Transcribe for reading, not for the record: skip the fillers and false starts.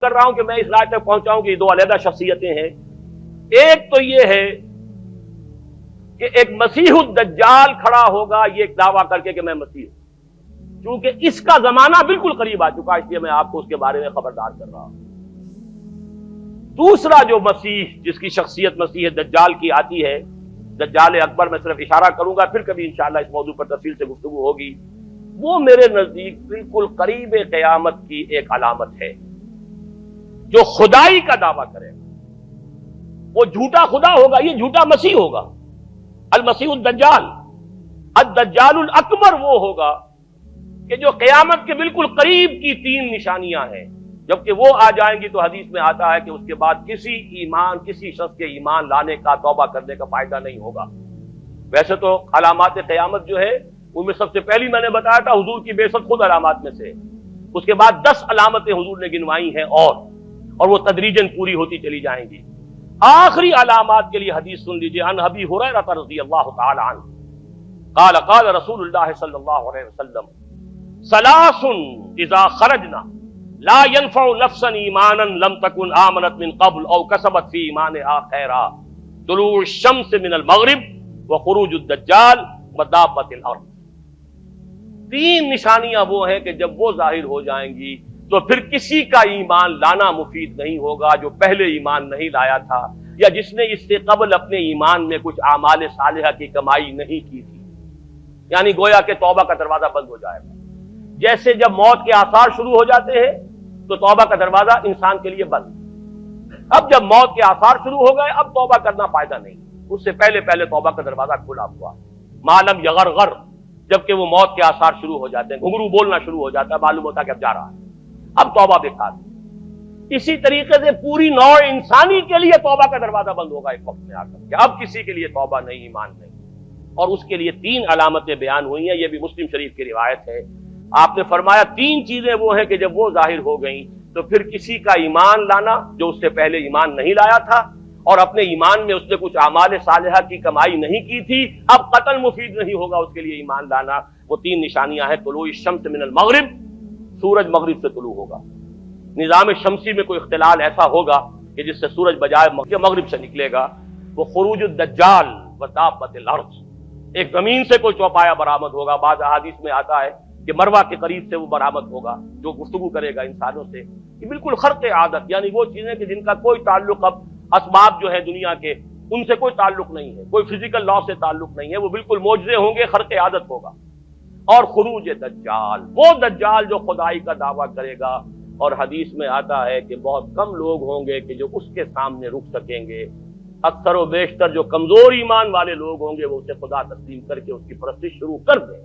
کر رہا ہوں کہ میں اس رائے تک پہنچاؤں کہ یہ دو علیحدہ شخصیتیں ہیں. ایک تو یہ ہے کہ ایک مسیح الدجال کھڑا ہوگا یہ ایک دعویٰ کر کے کہ میں مسیح ہوں، کیونکہ اس کا زمانہ بالکل قریب آ چکا، اس لیے میں آپ کو اس کے بارے میں خبردار کر رہا ہوں. دوسرا جو مسیح جس کی شخصیت مسیح دجال کی آتی ہے، دجال اکبر، میں صرف اشارہ کروں گا، پھر کبھی انشاءاللہ اس موضوع پر تفصیل سے گفتگو ہوگی. وہ میرے نزدیک بالکل قریب قیامت کی ایک علامت ہے. جو خدائی کا دعویٰ کرے وہ جھوٹا خدا ہوگا، یہ جھوٹا مسیح ہوگا. المسیح الدجال، الدجال الاکبر وہ ہوگا کہ جو قیامت کے بالکل قریب کی تین نشانیاں ہیں. جبکہ وہ آ جائیں گی تو حدیث میں آتا ہے کہ اس کے بعد کسی شخص کے ایمان لانے کا، توبہ کرنے کا فائدہ نہیں ہوگا. ویسے تو علامات قیامت جو ہے ان میں سب سے پہلی میں نے بتایا تھا حضور کی بعثت خود علامات میں سے. اس کے بعد 10 علامتیں حضور نے گنوائی ہیں اور وہ تدریجاً پوری ہوتی چلی جائیں گی. آخری علامات کے لیے حدیث سن لیجیے. عن ابی ہریرہ رضی اللہ تعالی عنہ قال قال رسول اللہ صلی اللہ علیہ وسلم ثلاث اذا خرجنا لا ينفع نفسا ایمانا لم تكن آمنت من قبل او کسبت فی ایمانها خیرا طلوع الشمس من المغرب وخروج الدجال ودابۃ الارض. تین نشانیاں وہ ہیں کہ جب وہ ظاہر ہو جائیں گی تو پھر کسی کا ایمان لانا مفید نہیں ہوگا جو پہلے ایمان نہیں لایا تھا یا جس نے اس سے قبل اپنے ایمان میں کچھ اعمال صالحہ کی کمائی نہیں کی تھی. یعنی گویا کہ توبہ کا دروازہ بند ہو جائے گا. جیسے جب موت کے آثار شروع ہو جاتے ہیں تو توبہ کا دروازہ انسان کے لیے بند. اب جب موت کے آثار شروع ہو گئے اب توبہ کرنا فائدہ نہیں. اس سے پہلے توبہ کا دروازہ کھلا ہوا. معلوم یغرغر، جبکہ وہ موت کے آثار شروع ہو جاتے ہیں، گھنگرو بولنا شروع ہو جاتا ہے، معلوم ہوتا ہے کہ اب جا رہا ہے، اب توبہ بیکار. اسی طریقے سے پوری نوع انسانی کے لیے توبہ کا دروازہ بند ہوگا ایک وقت میں آ کر کہ اب کسی کے لیے توبہ نہیں، ایمان نہیں. اور اس کے لیے 3 علامتیں بیان ہوئی ہیں. یہ بھی مسلم شریف کی روایت ہے. آپ نے فرمایا 3 چیزیں وہ ہیں کہ جب وہ ظاہر ہو گئیں تو پھر کسی کا ایمان لانا جو اس سے پہلے ایمان نہیں لایا تھا اور اپنے ایمان میں اس نے کچھ اعمال صالحہ کی کمائی نہیں کی تھی، اب قتل مفید نہیں ہوگا اس کے لیے ایمان لانا. وہ 3 نشانیاں ہیں. طلوع الشمس من المغرب، سورج مغرب سے طلوع ہوگا. نظام شمسی میں کوئی اختلال ایسا ہوگا کہ جس سے سورج بجائے مغرب سے نکلے گا. وہ خروج الدجال ودابۃ الارض، ایک زمین سے کوئی چوپایا برآمد ہوگا. بعض احادیث میں آتا ہے کہ مروہ کے قریب سے وہ برآمد ہوگا جو گفتگو کرے گا انسانوں سے. یہ بالکل خرق عادت، یعنی وہ چیزیں کہ جن کا کوئی تعلق اب اسباب جو ہے دنیا کے ان سے کوئی تعلق نہیں ہے، کوئی فزیکل لا سے تعلق نہیں ہے، وہ بالکل معجزے ہوں گے، خرق عادت ہوگا. اور خروج دجال، وہ دجال جو خدائی کا دعویٰ کرے گا. اور حدیث میں آتا ہے کہ بہت کم لوگ ہوں گے کہ جو اس کے سامنے رک سکیں گے. اکثر و بیشتر جو کمزور ایمان والے لوگ ہوں گے وہ اسے خدا تسلیم کر کے اس کی پرستش شروع کر دیں.